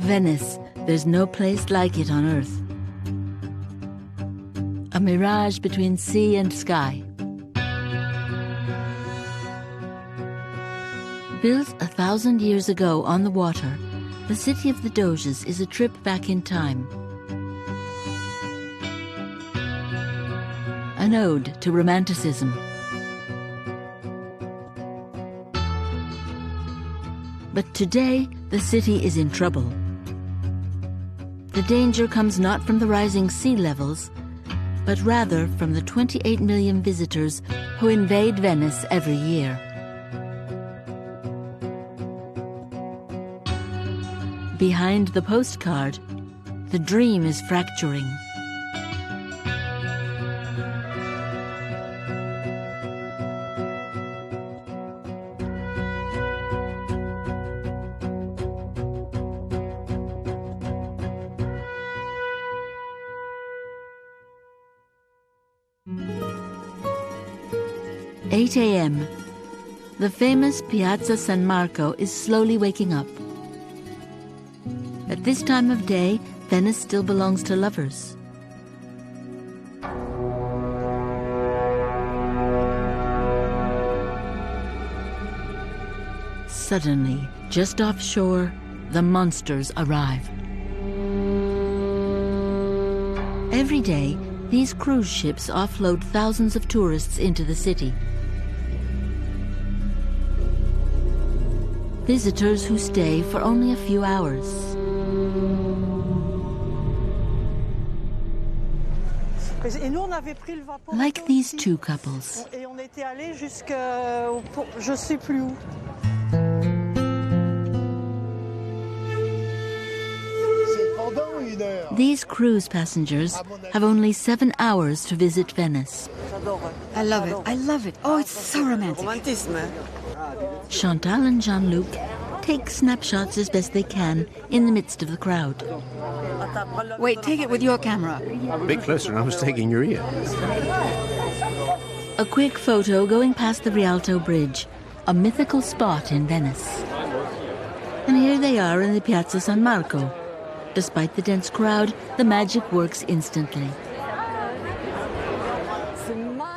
Venice, there's no place like it on Earth. A mirage between sea and sky. Built 1,000 years ago on the water, the city of the Doges is a trip back in time. An ode to romanticism. But today, the city is in trouble. The danger comes not from the rising sea levels, but rather from the 28 million visitors who invade Venice every year. Behind the postcard, the dream is fracturing. "8 a.m. The famous Piazza San Marco is slowly waking up. At this time of day, Venice still belongs to lovers. Suddenly, just offshore, the monsters arrive. Every day, these cruise ships offload thousands of tourists into the city. Visitors who stay for only a few hours. Like these two couples. These cruise passengers have only 7 hours to visit Venice. I love it. I love it. Oh, it's so romantic. Chantal and Jean-Luc take snapshots as best they can in the midst of the crowd. Wait, take it with your camera. A bit closer and I was taking your ear. A quick photo going past the Rialto Bridge, a mythical spot in Venice. And here they are in the Piazza San Marco. Despite the dense crowd, the magic works instantly.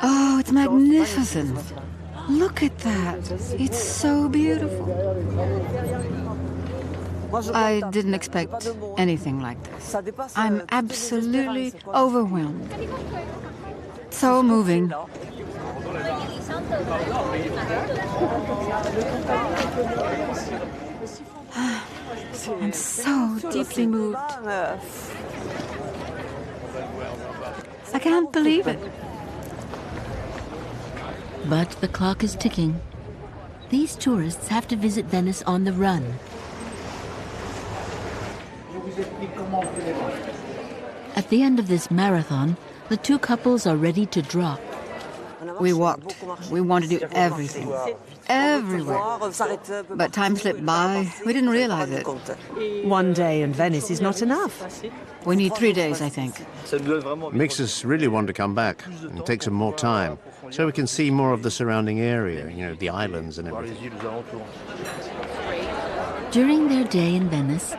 Oh, it's magnificent. Look at that. It's so beautiful. I didn't expect anything like this. I'm absolutely overwhelmed. So moving. I'm so deeply moved. I can't believe it. But the clock is ticking. These tourists have to visit Venice on the run. At the end of this marathon, the two couples are ready to drop. We walked. We wanted to do everything. Everywhere. But time slipped by. We didn't realize it. One day in Venice is not enough. We need 3 days, I think. Makes us really want to come back and take some more time so we can see more of the surrounding area, you know, the islands and everything. During their day in Venice,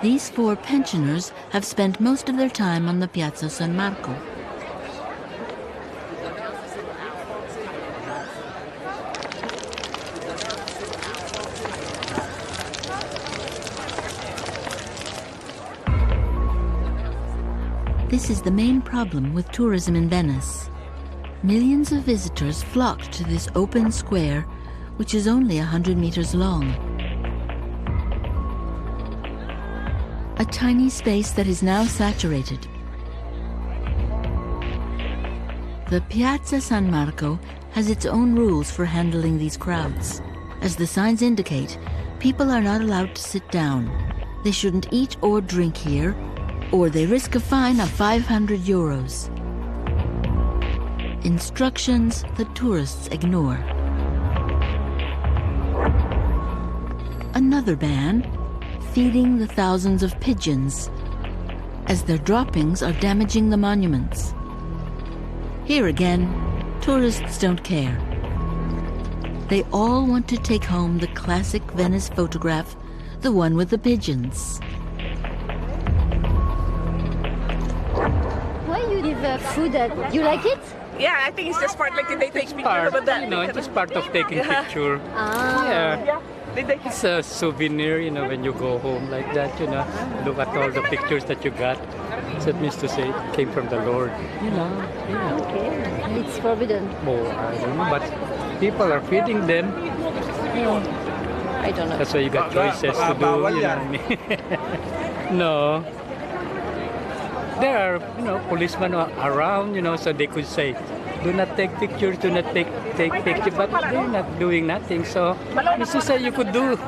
these 4 pensioners have spent most of their time on the Piazza San Marco. This is the main problem with tourism in Venice. Millions of visitors flock to this open square, which is only 100 meters long. A tiny space that is now saturated. The Piazza San Marco has its own rules for handling these crowds. As the signs indicate, people are not allowed to sit down. They shouldn't eat or drink here, or they risk a fine of 500 euros. Instructions the tourists ignore. Another ban, feeding the thousands of pigeons, as their droppings are damaging the monuments. Here again, tourists don't care. They all want to take home the classic Venice photograph, the one with the pigeons. give food. You like it? Yeah, I think it's just part like they take picture of that. It's part of taking picture. Yeah. It's a souvenir, when you go home like that, look at all the pictures that you got. So it means to say it came from the Lord, Yeah. Okay. It's forbidden. Oh, I don't know, but people are feeding them. I don't know. That's why you got choices to do, you know what I mean? No. There are, policemen around, so they could say, do not take pictures, do not take pictures, but they're not doing nothing. So, it's to say you could do.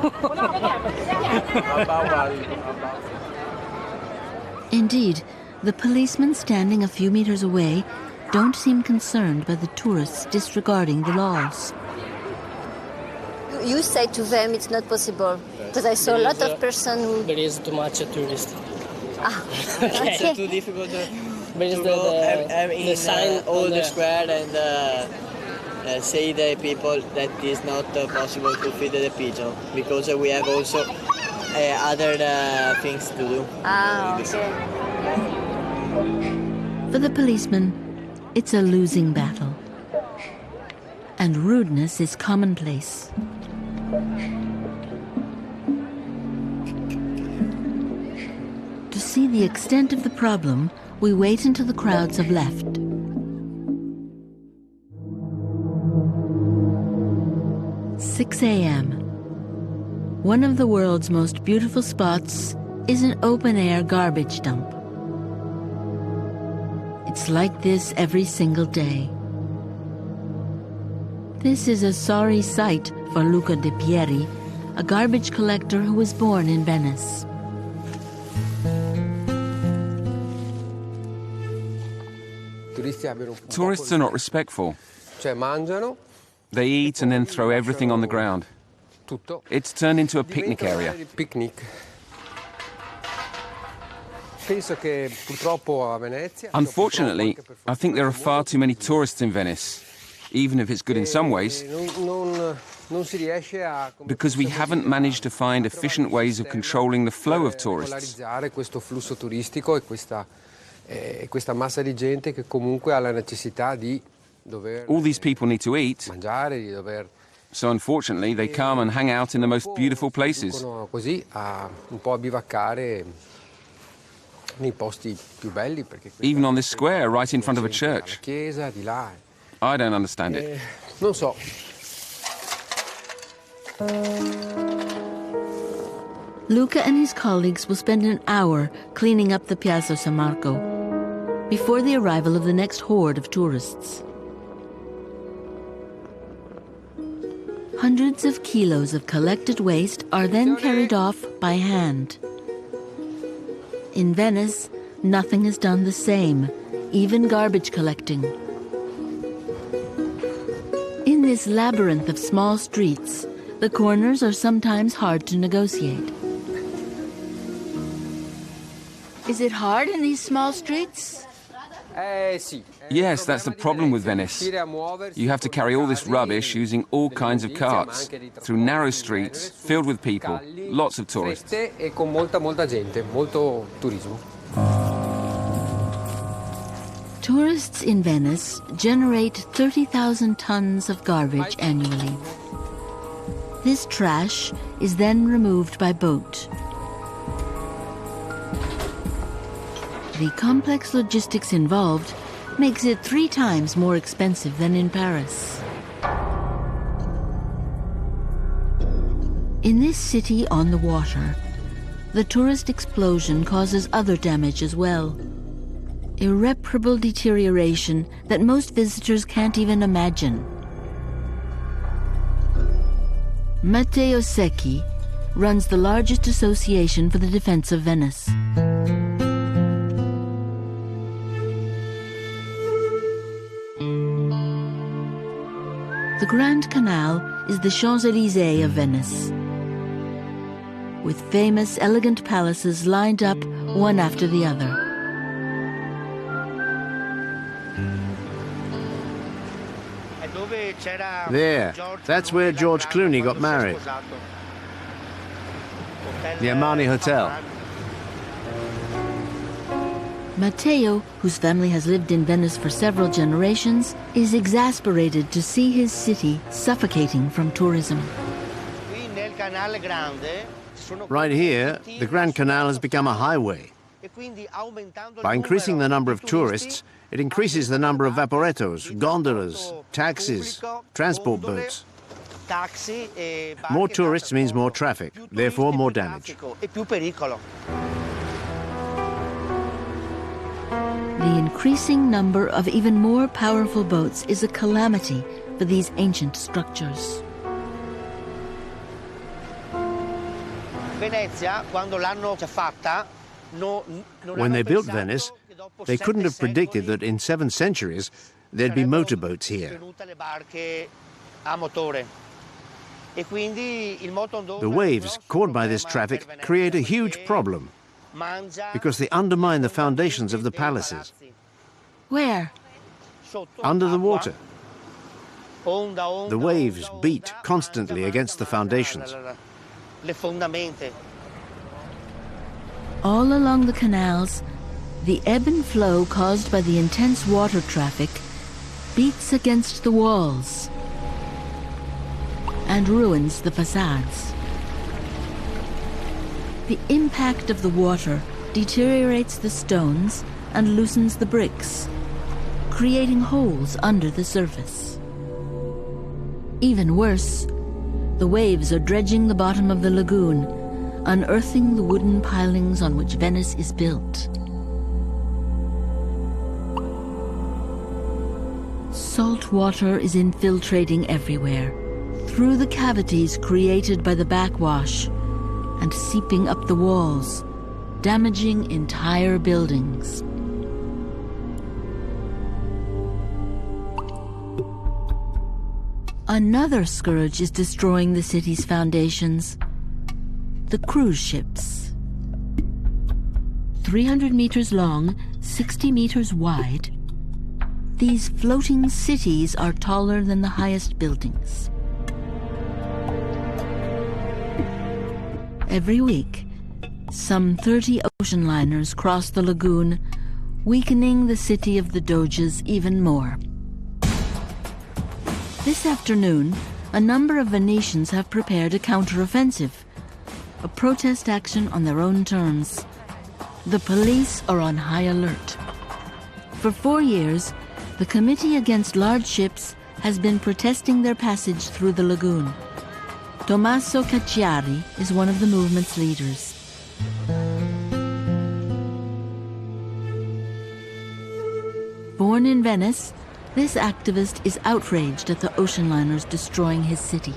Indeed, the policemen standing a few meters away don't seem concerned by the tourists disregarding the laws. You say to them it's not possible, because I saw a lot of persons who... There is too much tourists. Okay. It's too difficult to go the sign all the square and say the people that it's not possible to feed the pigeon, because we have also other things to do. Okay. For the policemen, it's a losing battle. And rudeness is commonplace. To see the extent of the problem, we wait until the crowds have left. "6 a.m. One of the world's most beautiful spots is an open-air garbage dump. It's like this every single day. This is a sorry sight for Luca De Pieri, a garbage collector who was born in Venice. Tourists are not respectful. They eat and then throw everything on the ground. It's turned into a picnic area. Unfortunately, I think there are far too many tourists in Venice, even if it's good in some ways, because we haven't managed to find efficient ways of controlling the flow of tourists. All these people need to eat, so unfortunately they come and hang out in the most beautiful places. Even on this square right in front of a church. I don't understand it. Luca and his colleagues will spend an hour cleaning up the Piazza San Marco before the arrival of the next horde of tourists. Hundreds of kilos of collected waste are then carried off by hand. In Venice, nothing is done the same, even garbage collecting. In this labyrinth of small streets, the corners are sometimes hard to negotiate. Is it hard in these small streets? Yes, that's the problem with Venice. You have to carry all this rubbish using all kinds of carts, through narrow streets, filled with people, lots of tourists. Tourists in Venice generate 30,000 tons of garbage annually. This trash is then removed by boat. The complex logistics involved makes it 3 times more expensive than in Paris. In this city on the water, the tourist explosion causes other damage as well. Irreparable deterioration that most visitors can't even imagine. Matteo Secchi runs the largest association for the defense of Venice. The Grand Canal is the Champs-Élysées of Venice, with famous, elegant palaces lined up one after the other. There, that's where George Clooney got married. The Armani Hotel. Matteo, whose family has lived in Venice for several generations, is exasperated to see his city suffocating from tourism. Right here, the Grand Canal has become a highway. By increasing the number of tourists, it increases the number of vaporettos, gondolas, taxis, transport boats. More tourists means more traffic, therefore more damage. The increasing number of even more powerful boats is a calamity for these ancient structures. When they built Venice, they couldn't have predicted that in 7 centuries there'd be motorboats here. The waves caused by this traffic create a huge problem because they undermine the foundations of the palaces. Where? Under the water. The waves beat constantly against the foundations. All along the canals, the ebb and flow caused by the intense water traffic beats against the walls and ruins the facades. The impact of the water deteriorates the stones and loosens the bricks, creating holes under the surface. Even worse, the waves are dredging the bottom of the lagoon, unearthing the wooden pilings on which Venice is built. Salt water is infiltrating everywhere, through the cavities created by the backwash, and seeping up the walls, damaging entire buildings. Another scourge is destroying the city's foundations: the cruise ships. 300 meters long, 60 meters wide, these floating cities are taller than the highest buildings. Every week, some 30 ocean liners cross the lagoon, weakening the city of the Doges even more. This afternoon, a number of Venetians have prepared a counteroffensive, a protest action on their own terms. The police are on high alert. For 4 years, the Committee Against Large Ships has been protesting their passage through the lagoon. Tommaso Cacciari is one of the movement's leaders. Born in Venice, this activist is outraged at the ocean liners destroying his city.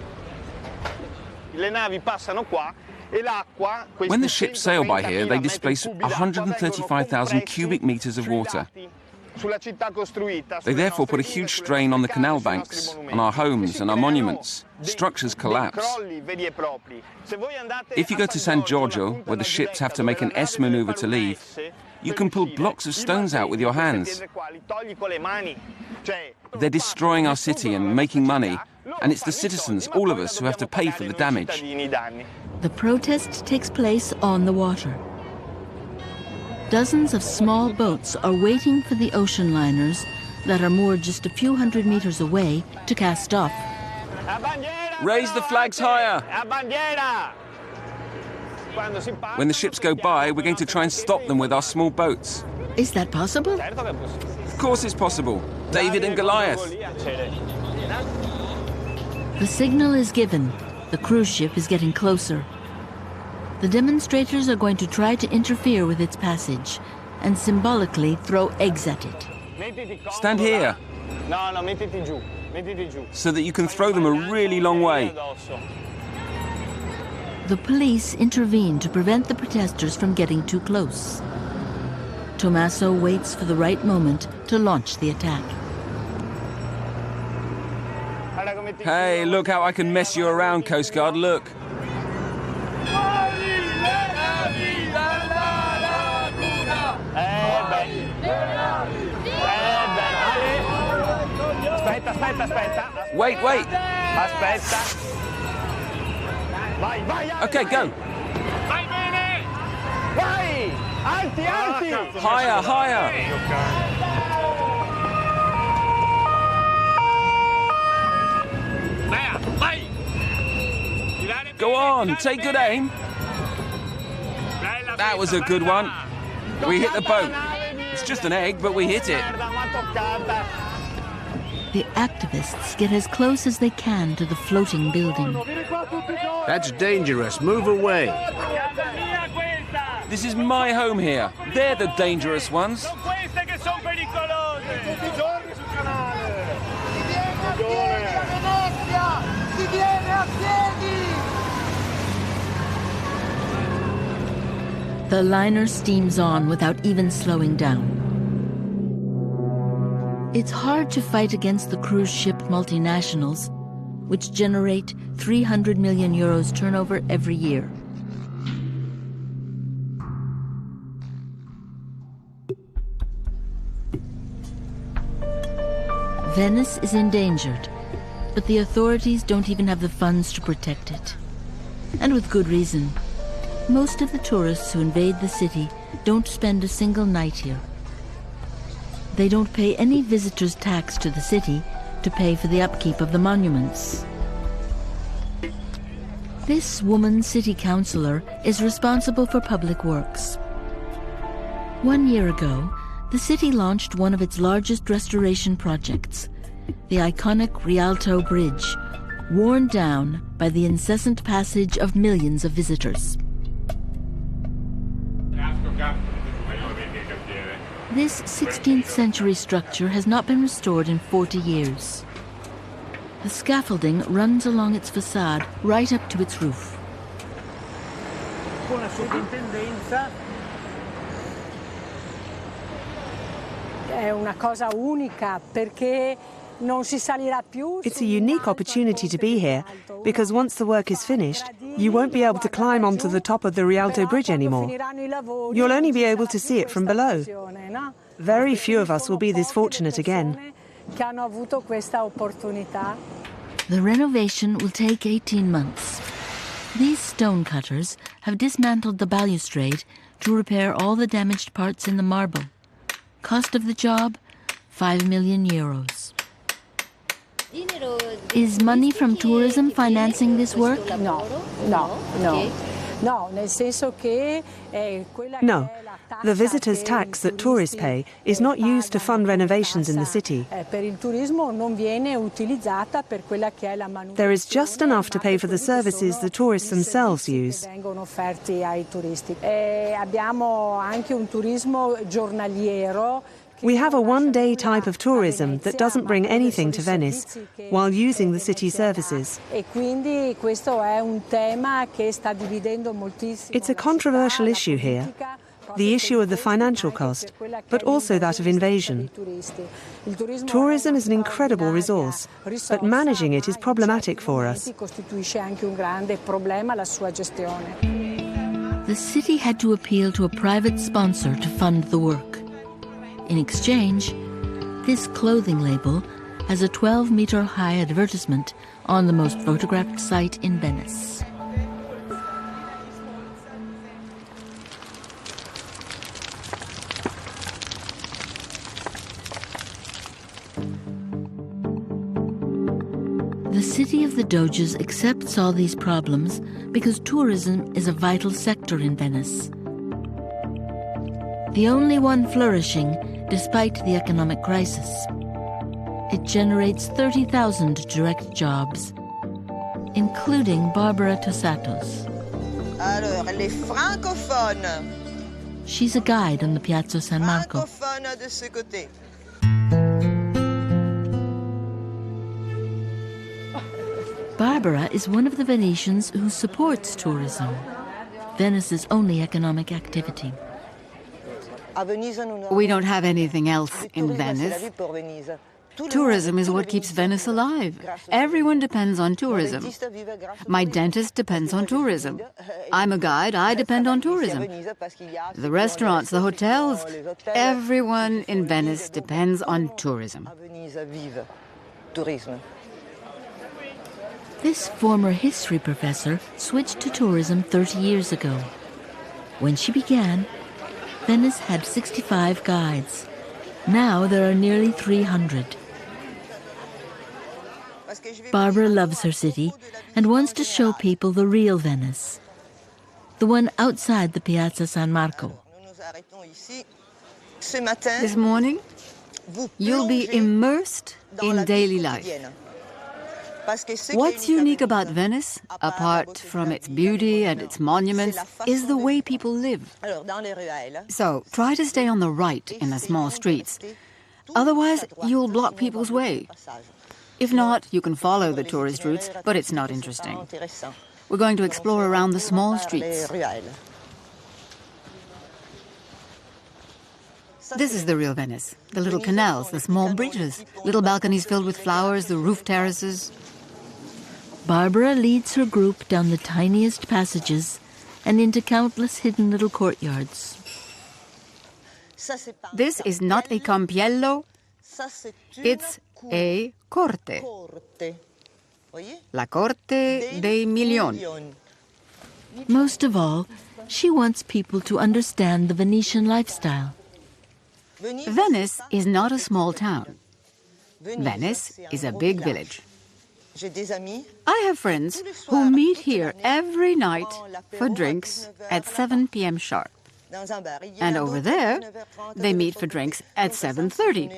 When the ships sail by here, they displace 135,000 cubic meters of water. They therefore put a huge strain on the canal banks, on our homes and our monuments. Structures collapse. If you go to San Giorgio, where the ships have to make an S maneuver to leave, you can pull blocks of stones out with your hands. They're destroying our city and making money, and it's the citizens, all of us, who have to pay for the damage. The protest takes place on the water. Dozens of small boats are waiting for the ocean liners that are moored just a few hundred meters away to cast off. Raise the flags higher! When the ships go by, we're going to try and stop them with our small boats. Is that possible? Of course it's possible. David and Goliath. The signal is given. The cruise ship is getting closer. The demonstrators are going to try to interfere with its passage and symbolically throw eggs at it. Stand here, so that you can throw them a really long way. The police intervene to prevent the protesters from getting too close. Tommaso waits for the right moment to launch the attack. Hey, look how I can mess you around, Coast Guard, look. Wait, wait. Okay, go. Higher, higher! Go on, take good aim. That was a good one. We hit the boat. It's just an egg, but we hit it. The activists get as close as they can to the floating building. That's dangerous. Move away. This is my home here. They're the dangerous ones. The liner steams on without even slowing down. It's hard to fight against the cruise ship multinationals, which generate 300 million euros turnover every year. Venice is endangered, but the authorities don't even have the funds to protect it. And with good reason. Most of the tourists who invade the city don't spend a single night here. They don't pay any visitors' tax to the city to pay for the upkeep of the monuments. This woman city councillor is responsible for public works. 1 year ago, the city launched one of its largest restoration projects, the iconic Rialto Bridge, worn down by the incessant passage of millions of visitors. This 16th century structure has not been restored in 40 years. The scaffolding runs along its facade right up to its roof. È una cosa unica perché non si salirà più. It's a unique opportunity to be here, because once the work is finished, you won't be able to climb onto the top of the Rialto Bridge anymore. You'll only be able to see it from below. Very few of us will be this fortunate again. The renovation will take 18 months. These stone cutters have dismantled the balustrade to repair all the damaged parts in the marble. Cost of the job, 5 million euros. Is money from tourism financing this work? No. No. The visitors' tax that tourists pay is not used to fund renovations in the city. There is just enough to pay for the services the tourists themselves use. We have a one-day type of tourism that doesn't bring anything to Venice while using the city services. It's a controversial issue here, the issue of the financial cost, but also that of invasion. Tourism is an incredible resource, but managing it is problematic for us. The city had to appeal to a private sponsor to fund the work. In exchange, this clothing label has a 12-meter-high advertisement on the most photographed site in Venice. The city of the Doges accepts all these problems because tourism is a vital sector in Venice. The only one flourishing despite the economic crisis. It generates 30,000 direct jobs, including Barbara Tossatos. Alors, les francophones. She's a guide on the Piazza San Marco. Francophones de ce côté. Barbara is one of the Venetians who supports tourism, Venice's only economic activity. We don't have anything else in Venice. Tourism is what keeps Venice alive. Everyone depends on tourism. My dentist depends on tourism. I'm a guide, I depend on tourism. The restaurants, the hotels, everyone in Venice depends on tourism. This former history professor switched to tourism 30 years ago. When she began, Venice had 65 guides. Now there are nearly 300. Barbara loves her city and wants to show people the real Venice, the one outside the Piazza San Marco. This morning, you'll be immersed in daily life. What's unique about Venice, apart from its beauty and its monuments, is the way people live. So try to stay on the right in the small streets. Otherwise, you'll block people's way. If not, you can follow the tourist routes, but it's not interesting. We're going to explore around the small streets. This is the real Venice. The little canals, the small bridges, little balconies filled with flowers, the roof terraces. Barbara leads her group down the tiniest passages and into countless hidden little courtyards. This is not a campiello, it's a corte. La corte dei milioni. Most of all, she wants people to understand the Venetian lifestyle. Venice is not a small town. Venice is a big village. I have friends who meet here every night for drinks at 7 p.m. sharp. And over there, they meet for drinks at 7:30.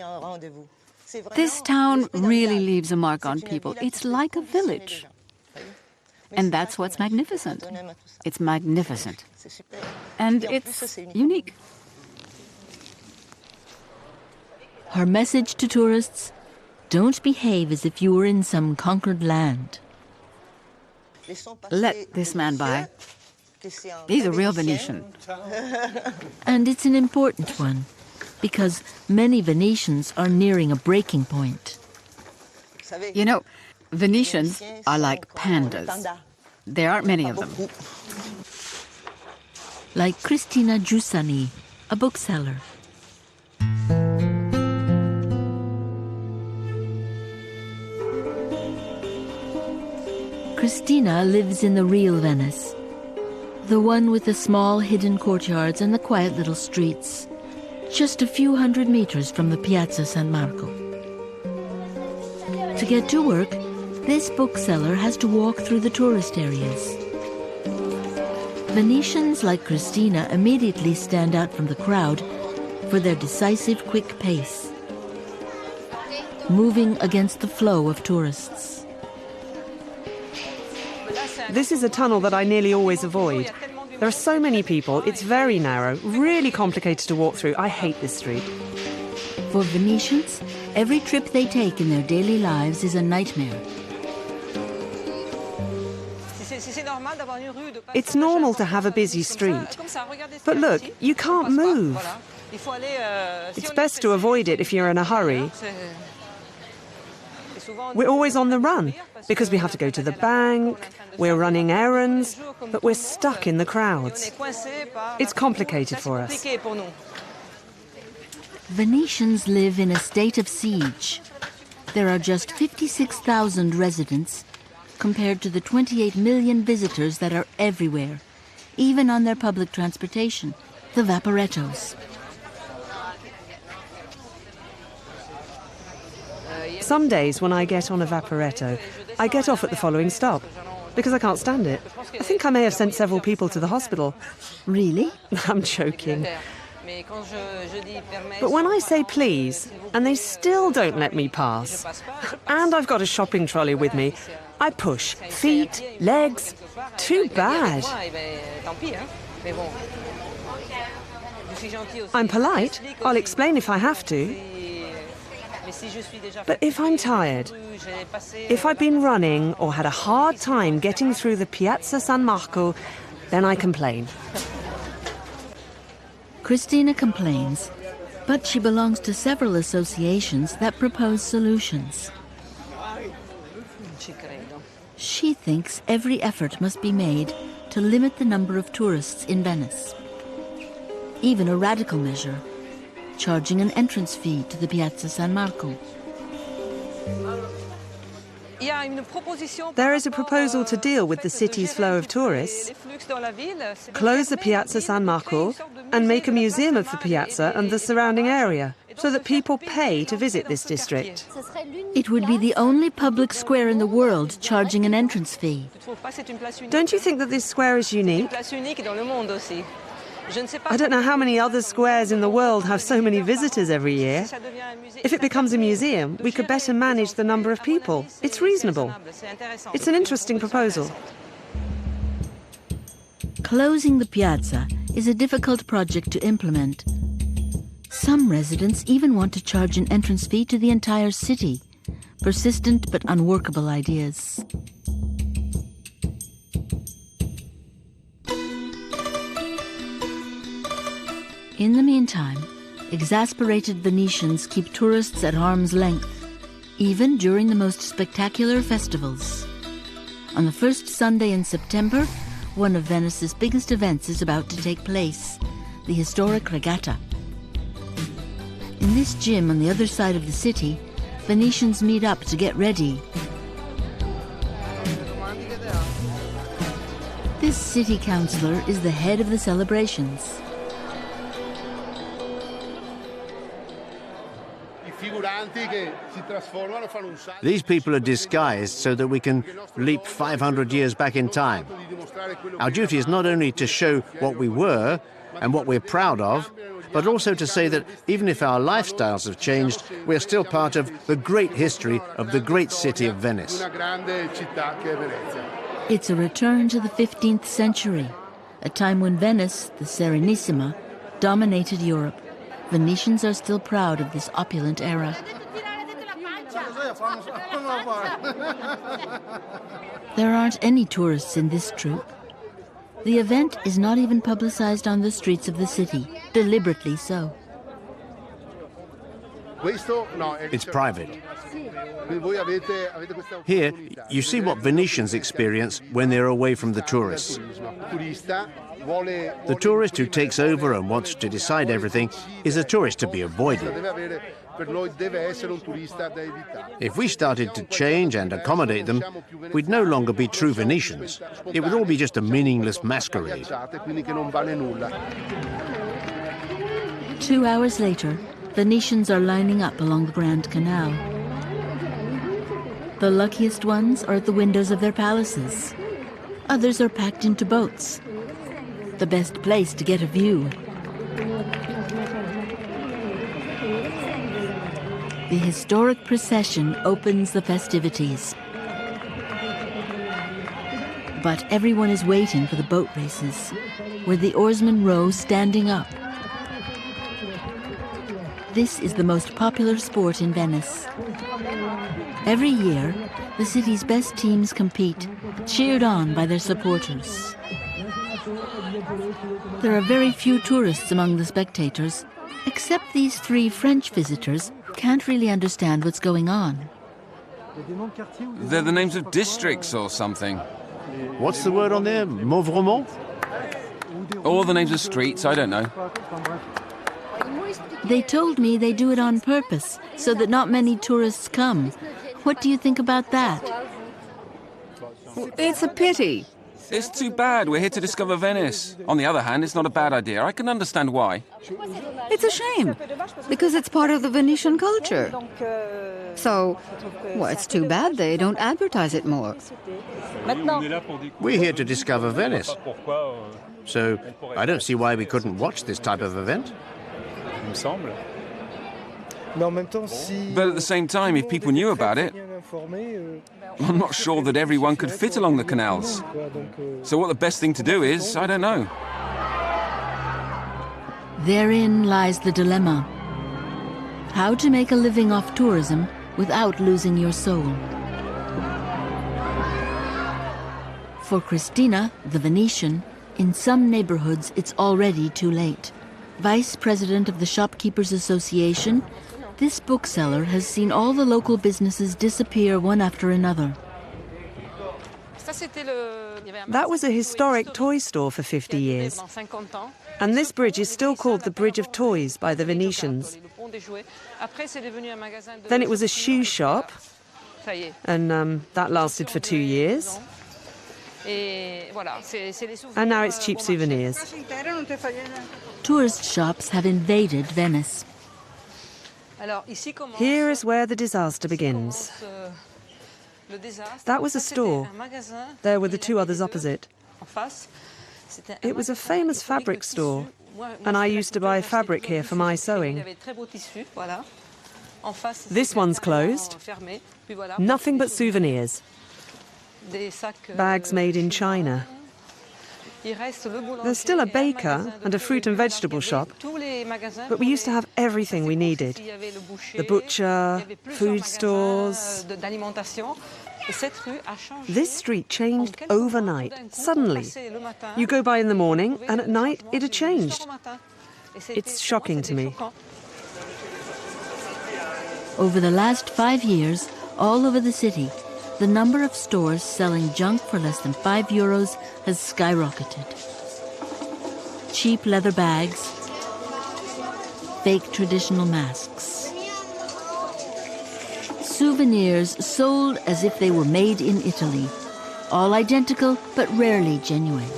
This town really leaves a mark on people. It's like a village. And that's what's magnificent. It's magnificent. And it's unique. Her message to tourists: don't behave as if you were in some conquered land. Let this man by. He's a real Venetian. And it's an important one, because many Venetians are nearing a breaking point. You know, Venetians are like pandas. There aren't many of them. Like Cristina Giussani, a bookseller. Cristina lives in the real Venice, the one with the small hidden courtyards and the quiet little streets, just a few hundred meters from the Piazza San Marco. To get to work, this bookseller has to walk through the tourist areas. Venetians like Cristina immediately stand out from the crowd for their decisive, quick pace, moving against the flow of tourists. This is a tunnel that I nearly always avoid. There are so many people, it's very narrow, really complicated to walk through. I hate this street. For Venetians, every trip they take in their daily lives is a nightmare. It's normal to have a busy street. But look, you can't move. It's best to avoid it if you're in a hurry. We're always on the run, because we have to go to the bank, we're running errands, but we're stuck in the crowds. It's complicated for us. Venetians live in a state of siege. There are just 56,000 residents, compared to the 28 million visitors that are everywhere, even on their public transportation, the vaporettos. Some days when I get on a vaporetto, I get off at the following stop, because I can't stand it. I think I may have sent several people to the hospital. Really? I'm joking. But when I say please, and they still don't let me pass, and I've got a shopping trolley with me, I push feet, legs. Too bad. I'm polite. I'll explain if I have to. But if I'm tired, if I've been running or had a hard time getting through the Piazza San Marco, then I complain. Cristina complains, but she belongs to several associations that propose solutions. She thinks every effort must be made to limit the number of tourists in Venice. Even a radical measure, charging an entrance fee to the Piazza San Marco. There is a proposal to deal with the city's flow of tourists, close the Piazza San Marco and make a museum of the piazza and the surrounding area, so that people pay to visit this district. It would be the only public square in the world charging an entrance fee. Don't you think that this square is unique? I don't know how many other squares in the world have so many visitors every year. If it becomes a museum, we could better manage the number of people. It's reasonable. It's an interesting proposal. Closing the piazza is a difficult project to implement. Some residents even want to charge an entrance fee to the entire city. Persistent but unworkable ideas. In the meantime, exasperated Venetians keep tourists at arm's length, even during the most spectacular festivals. On the first Sunday in September, one of Venice's biggest events is about to take place, the historic regatta. In this gym on the other side of the city, Venetians meet up to get ready. This city councillor is the head of the celebrations. These people are disguised so that we can leap 500 years back in time. Our duty is not only to show what we were and what we're proud of, but also to say that even if our lifestyles have changed, we're still part of the great history of the great city of Venice. It's a return to the 15th century, a time when Venice, the Serenissima, dominated Europe. Venetians are still proud of this opulent era. There aren't any tourists in this troupe. The event is not even publicized on the streets of the city, deliberately so. It's private. Here, you see what Venetians experience when they're away from the tourists. The tourist who takes over and wants to decide everything is a tourist to be avoided. If we started to change and accommodate them, we'd no longer be true Venetians. It would all be just a meaningless masquerade. 2 hours later, Venetians are lining up along the Grand Canal. The luckiest ones are at the windows of their palaces. Others are packed into boats. The best place to get a view. The historic procession opens the festivities. But everyone is waiting for the boat races, where the oarsmen row standing up. This is the most popular sport in Venice. Every year, the city's best teams compete, cheered on by their supporters. There are very few tourists among the spectators, except these 3 French visitors who can't really understand what's going on. They're the names of districts or something. What's the word on there? Mauvrement? Or the names of streets, I don't know. They told me they do it on purpose, so that not many tourists come. What do you think about that? It's a pity. It's too bad. We're here to discover Venice. On the other hand, it's not a bad idea. I can understand why. It's a shame, because it's part of the Venetian culture. So, well, it's too bad they don't advertise it more. We're here to discover Venice. So I don't see why we couldn't watch this type of event. But at the same time, if people knew about it, I'm not sure that everyone could fit along the canals. So what the best thing to do is, I don't know. Therein lies the dilemma. How to make a living off tourism without losing your soul. For Cristina, the Venetian, in some neighborhoods it's already too late. Vice president of the Shopkeepers Association, this bookseller has seen all the local businesses disappear one after another. That was a historic toy store for 50 years. And this bridge is still called the Bridge of Toys by the Venetians. Then it was a shoe shop, And that lasted for 2 years. And now it's cheap souvenirs. Tourist shops have invaded Venice. Here is where the disaster begins. That was a store. There were the two others opposite. It was a famous fabric store, and I used to buy fabric here for my sewing. This one's closed. Nothing but souvenirs. Bags made in China. There's still a baker and a fruit and vegetable shop, but we used to have everything we needed. The butcher, food stores. This street changed overnight, suddenly. You go by in the morning, and at night it had changed. It's shocking to me. Over the last 5 years, all over the city, the number of stores selling junk for less than €5 has skyrocketed. Cheap leather bags, fake traditional masks. Souvenirs sold as if they were made in Italy, all identical but rarely genuine.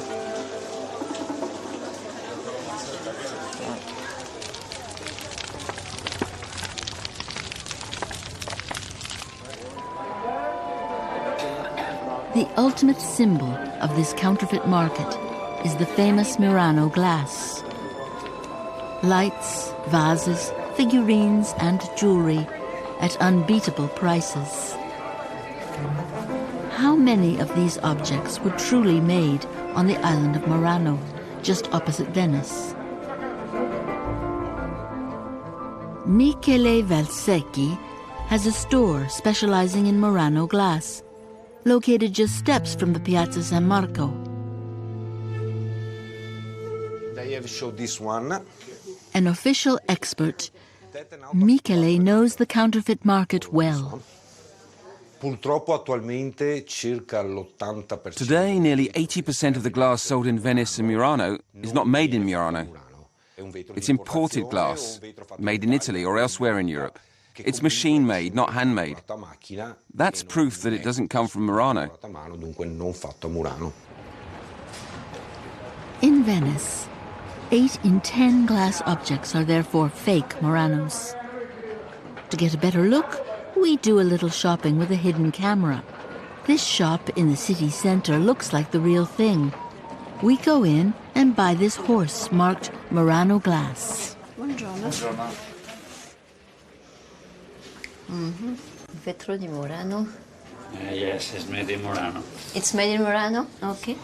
The ultimate symbol of this counterfeit market is the famous Murano glass. Lights, vases, figurines and jewelry at unbeatable prices. How many of these objects were truly made on the island of Murano, just opposite Venice? Michele Valsecchi has a store specializing in Murano glass, located just steps from the Piazza San Marco. They have showed this one. An official expert, Michele knows the counterfeit market well. Today, nearly 80% of the glass sold in Venice and Murano is not made in Murano. It's imported glass, made in Italy or elsewhere in Europe. It's machine-made, not handmade. That's proof that it doesn't come from Murano. In Venice, 8 in 10 glass objects are therefore fake Muranos. To get a better look, we do a little shopping with a hidden camera. This shop in the city center looks like the real thing. We go in and buy this horse marked Murano glass. Buongiorno. Vetro di Murano. Yes, it's made in Murano. It's made in Murano? Okay.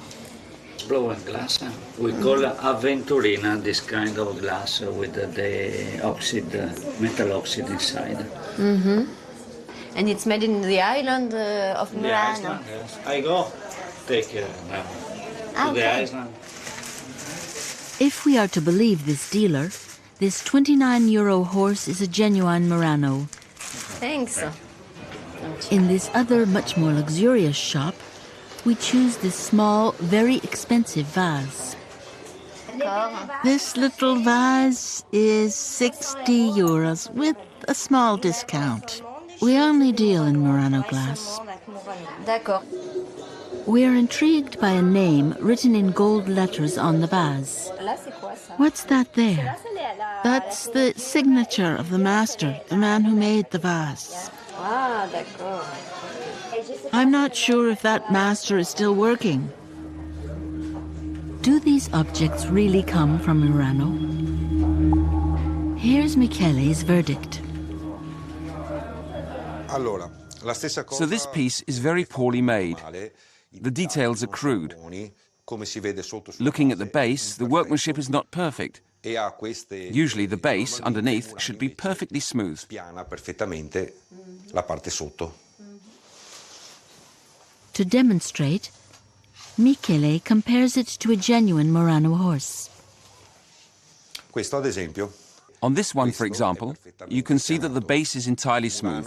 Blue and glass. We call Aventurina this kind of glass with the oxide, metal oxide inside. And it's made in the island of Murano? The island, yes. I go take now to the island. If we are to believe this dealer, this €29 horse is a genuine Murano. Thanks. In this other, much more luxurious shop, we choose this small, very expensive vase. This little vase is €60 with a small discount. We only deal in Murano glass. D'accord. We are intrigued by a name written in gold letters on the vase. What's that there? That's the signature of the master, the man who made the vase. Ah, d'accord. I'm not sure if that master is still working. Do these objects really come from Murano? Here's Michele's verdict. So this piece is very poorly made. The details are crude. Looking at the base, the workmanship is not perfect. Usually the base underneath should be perfectly smooth. To demonstrate, Michele compares it to a genuine Murano horse. On this one, for example, you can see that the base is entirely smooth.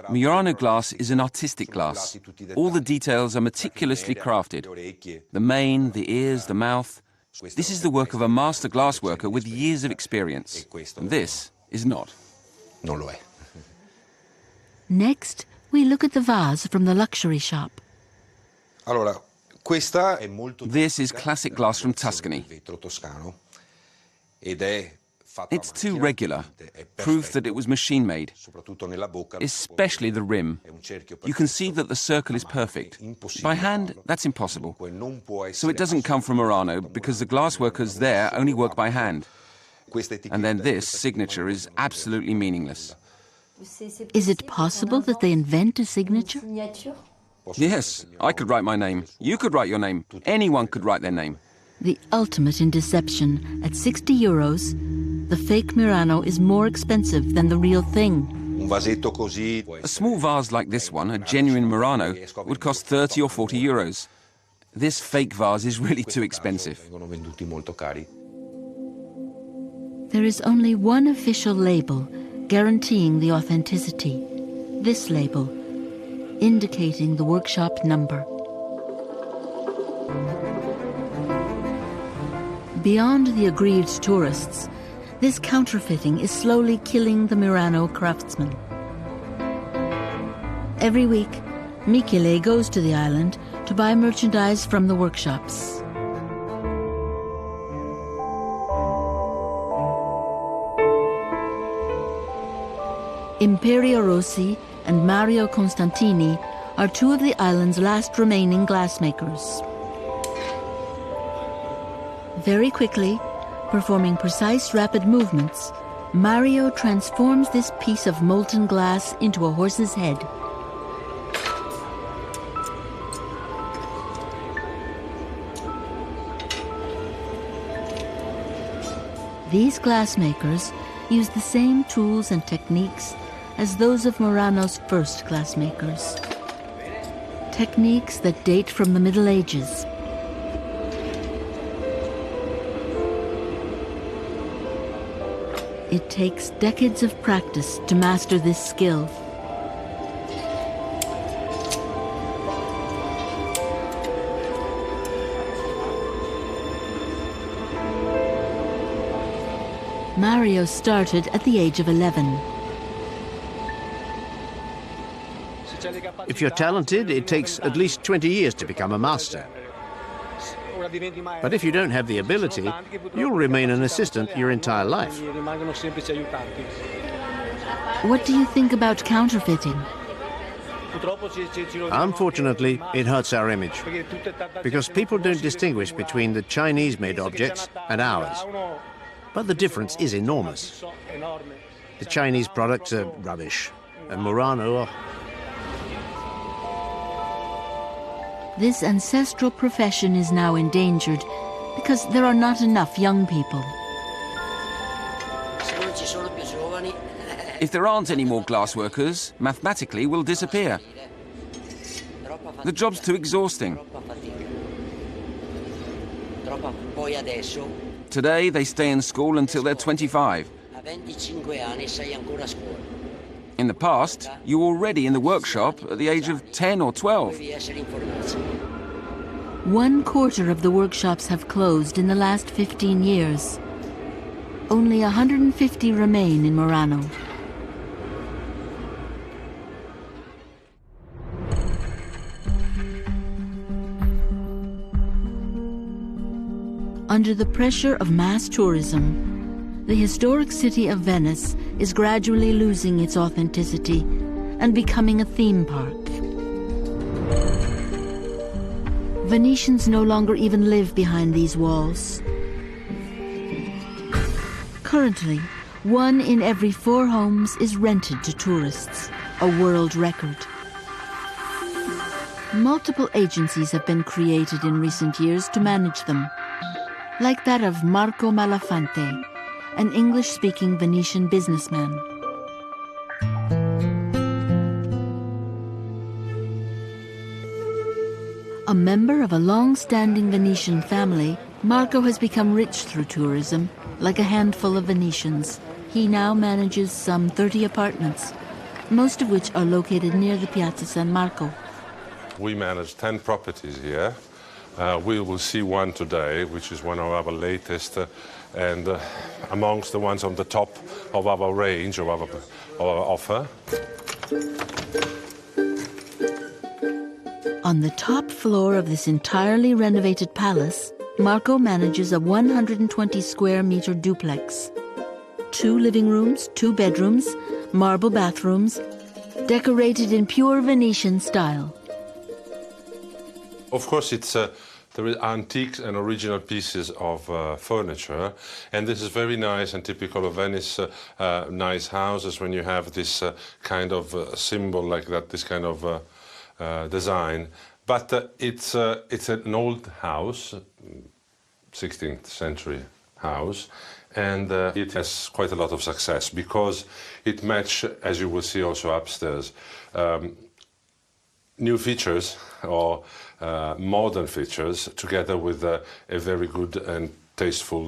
Murano glass is an artistic glass. All the details are meticulously crafted. The mane, the ears, the mouth. This is the work of a master glassworker with years of experience. And this is not. Next, we look at the vase from the luxury shop. This is classic glass from Tuscany. It's too regular, proof that it was machine-made, especially the rim. You can see that the circle is perfect. By hand, that's impossible. So it doesn't come from Murano because the glassworkers there only work by hand. And then this signature is absolutely meaningless. Is it possible that they invent a signature? Yes, I could write my name. You could write your name. Anyone could write their name. The ultimate in deception. At 60 euros, the fake Murano is more expensive than the real thing. A small vase like this one, a genuine Murano, would cost 30 or 40 euros. This fake vase is really too expensive. There is only one official label guaranteeing the authenticity. This label, indicating the workshop number. Beyond the aggrieved tourists, this counterfeiting is slowly killing the Murano craftsmen. Every week, Michele goes to the island to buy merchandise from the workshops. Imperio Rossi and Mario Constantini are two of the island's last remaining glassmakers. Very quickly, performing precise, rapid movements, Mario transforms this piece of molten glass into a horse's head. These glassmakers use the same tools and techniques as those of Murano's first glassmakers. Techniques that date from the Middle Ages. It takes decades of practice to master this skill. Mario started at the age of 11. If you're talented, it takes at least 20 years to become a master. But if you don't have the ability, you'll remain an assistant your entire life. What do you think about counterfeiting? Unfortunately, it hurts our image, because people don't distinguish between the Chinese-made objects and ours. But the difference is enormous. The Chinese products are rubbish, and Murano... This ancestral profession is now endangered because there are not enough young people. If there aren't any more glassworkers, mathematically we'll disappear. The job's too exhausting. Today they stay in school until they're 25. In the past, you were already in the workshop at the age of 10 or 12. 1/4 of the workshops have closed in the last 15 years. Only 150 remain in Murano. Under the pressure of mass tourism, the historic city of Venice is gradually losing its authenticity and becoming a theme park. Venetians no longer even live behind these walls. Currently, 1 in every 4 homes is rented to tourists, a world record. Multiple agencies have been created in recent years to manage them, like that of Marco Malafante, an English-speaking Venetian businessman. A member of a long-standing Venetian family, Marco has become rich through tourism, like a handful of Venetians. He now manages some 30 apartments, most of which are located near the Piazza San Marco. We manage 10 properties here. We will see one today, which is one of our latest and amongst the ones on the top of our range, of our offer. On the top floor of this entirely renovated palace, Marco manages a 120 square meter duplex. 2 living rooms, 2 bedrooms, marble bathrooms, decorated in pure Venetian style. Of course, there are antiques and original pieces of furniture, and this is very nice and typical of Venice, nice houses when you have this kind of symbol like that, this kind of design. But it's an old house, 16th century house, and it has quite a lot of success because it matches, as you will see also upstairs, new features or modern features together with a very good and tasteful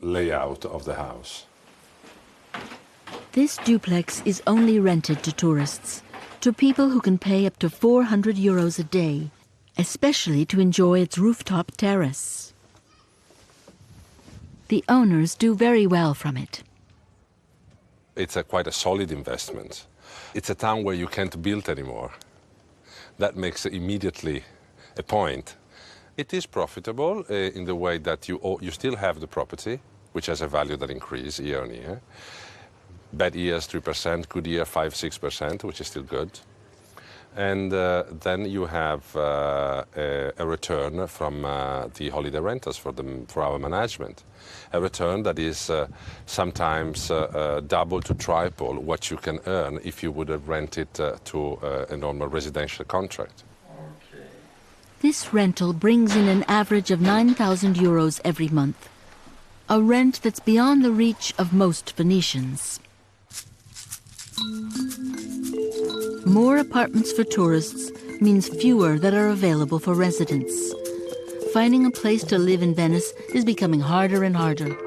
layout of the house. This duplex is only rented to tourists, to people who can pay up to 400 euros a day, especially to enjoy its rooftop terrace. The owners do very well from it. It's quite a solid investment. It's a town where you can't build anymore. That makes immediately a point. It is profitable in the way that you still have the property, which has a value that increases year on year. Bad years 3%, good year 5-6%, which is still good. And then you have a return from the holiday renters for our management. A return that is sometimes double to triple what you can earn if you would have rented to a normal residential contract. This rental brings in an average of 9,000 euros every month, a rent that's beyond the reach of most Venetians. More apartments for tourists means fewer that are available for residents. Finding a place to live in Venice is becoming harder and harder.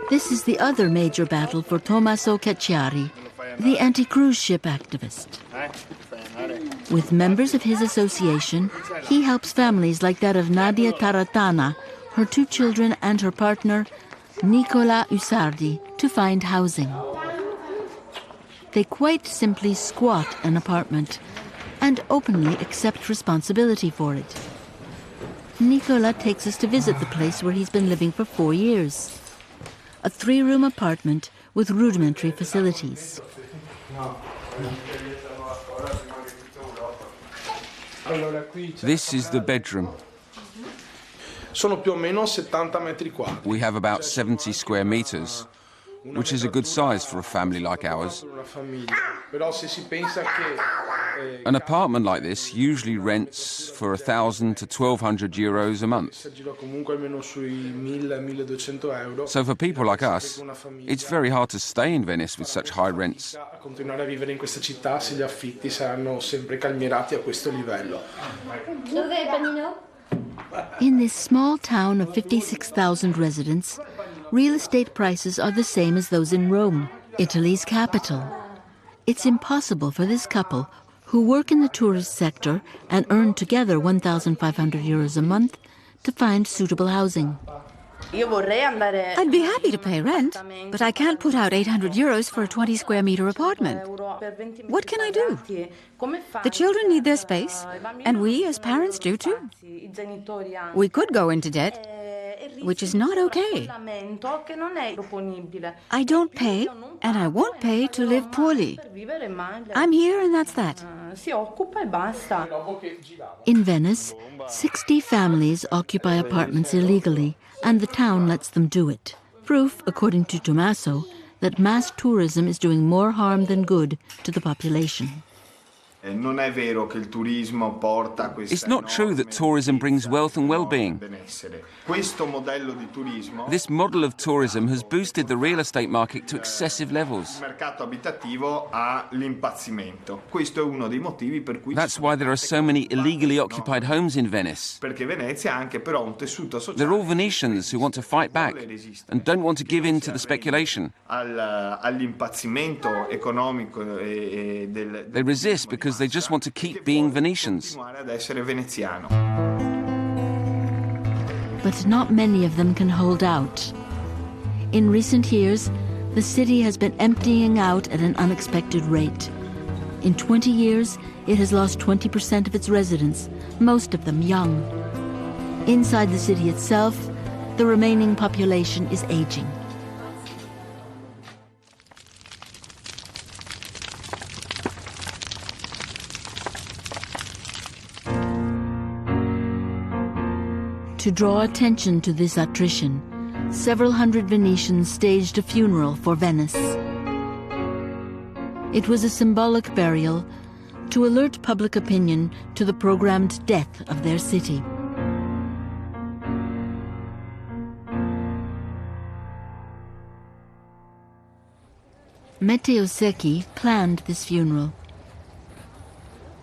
This is the other major battle for Tommaso Cacciari, the anti-cruise ship activist. With members of his association, he helps families like that of Nadia Taratana, her 2 children and her partner, Nicola Usardi, to find housing. They quite simply squat an apartment and openly accept responsibility for it. Nicola takes us to visit the place where he's been living for 4 years. A 3-room apartment with rudimentary facilities. This is the bedroom. We have about 70 square meters, which is a good size for a family like ours. An apartment like this usually rents for 1,000 to 1,200 euros a month. So for people like us, it's very hard to stay in Venice with such high rents. In this small town of 56,000 residents, real estate prices are the same as those in Rome, Italy's capital. It's impossible for this couple, who work in the tourist sector and earn together 1,500 euros a month, to find suitable housing. I'd be happy to pay rent, but I can't put out 800 euros for a 20 square meter apartment. What can I do? The children need their space, and we as parents do too. We could go into debt, which is not okay. I don't pay, and I won't pay to live poorly. I'm here, and that's that. In Venice, 60 families occupy apartments illegally, and the town lets them do it. Proof, according to Tommaso, that mass tourism is doing more harm than good to the population. It's not true that tourism brings wealth and well-being. This model of tourism has boosted the real estate market to excessive levels. That's why there are so many illegally occupied homes in Venice. They're all Venetians who want to fight back and don't want to give in to the speculation. They resist because they just want to keep being Venetians. But not many of them can hold out. In recent years, the city has been emptying out at an unexpected rate. In 20 years, it has lost 20% of its residents, most of them young. Inside the city itself, the remaining population is aging. To draw attention to this attrition, several hundred Venetians staged a funeral for Venice. It was a symbolic burial to alert public opinion to the programmed death of their city. Matteo Secchi planned this funeral.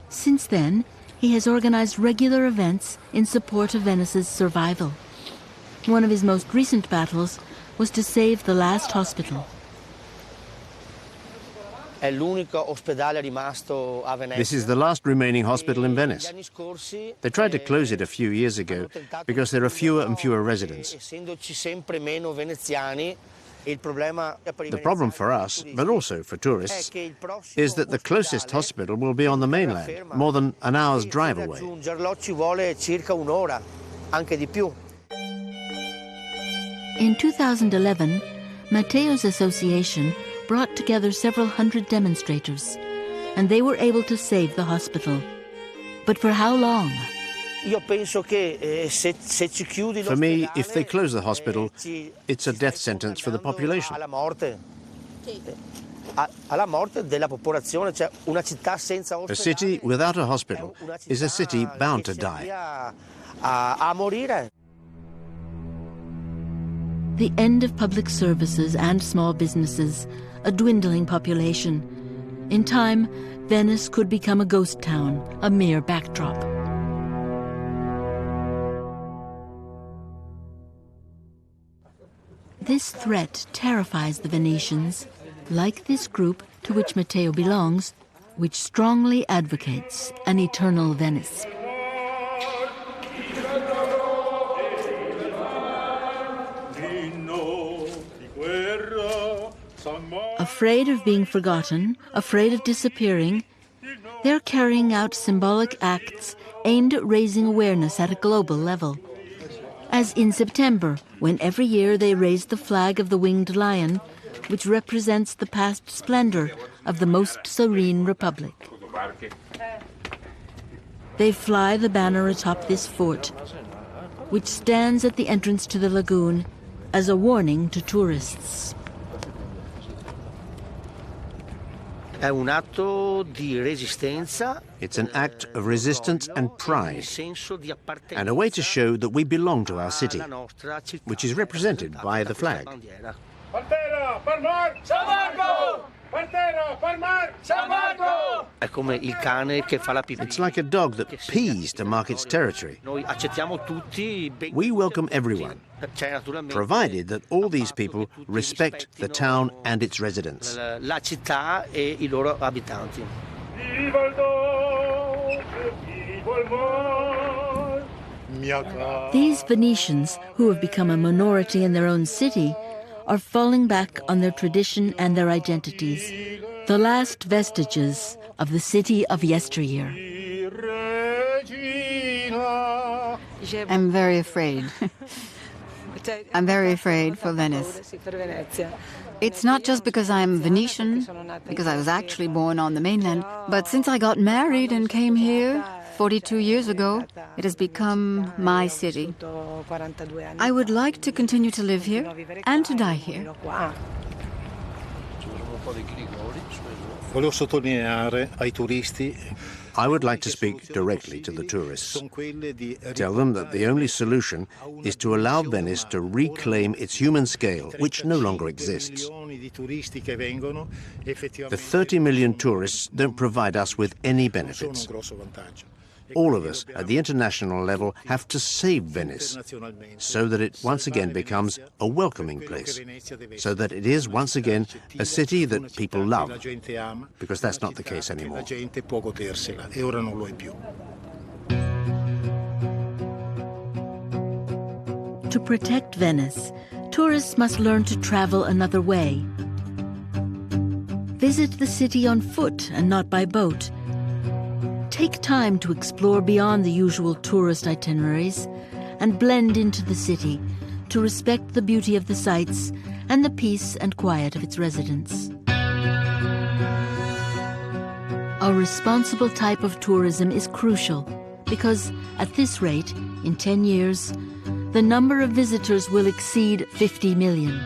Since then, he has organized regular events in support of Venice's survival. One of his most recent battles was to save the last hospital. This is the last remaining hospital in Venice. They tried to close it a few years ago because there are fewer and fewer residents. The problem for us, but also for tourists, is that the closest hospital will be on the mainland, more than an hour's drive away. In 2011, Matteo's association brought together several hundred demonstrators, and they were able to save the hospital. But for how long? For me, if they close the hospital, it's a death sentence for the population. A city without a hospital is a city bound to die. The end of public services and small businesses, a dwindling population. In time, Venice could become a ghost town, a mere backdrop. This threat terrifies the Venetians, like this group to which Matteo belongs, which strongly advocates an eternal Venice. Afraid of being forgotten, afraid of disappearing, they're carrying out symbolic acts aimed at raising awareness at a global level. As in September, when every year they raise the flag of the winged lion, which represents the past splendor of the most serene republic. They fly the banner atop this fort, which stands at the entrance to the lagoon as a warning to tourists. It's an act of resistance and pride, and a way to show that we belong to our city, which is represented by the flag. It's like a dog that pees to mark its territory. We welcome everyone, provided that all these people respect the town and its residents. These Venetians, who have become a minority in their own city, are falling back on their tradition and their identities, the last vestiges of the city of yesteryear. I'm very afraid. I'm very afraid for Venice. It's not just because I'm Venetian, because I was actually born on the mainland, but since I got married and came here 42 years ago, it has become my city. I would like to continue to live here and to die here. I would like to speak directly to the tourists. Tell them that the only solution is to allow Venice to reclaim its human scale, which no longer exists. The 30 million tourists don't provide us with any benefits. All of us at the international level have to save Venice so that it once again becomes a welcoming place, so that it is once again a city that people love, because that's not the case anymore. To protect Venice, tourists must learn to travel another way, Visit the city on foot and not by boat. Take time to explore beyond the usual tourist itineraries and blend into the city to respect the beauty of the sights and the peace and quiet of its residents. A responsible type of tourism is crucial because at this rate, in 10 years, the number of visitors will exceed 50 million.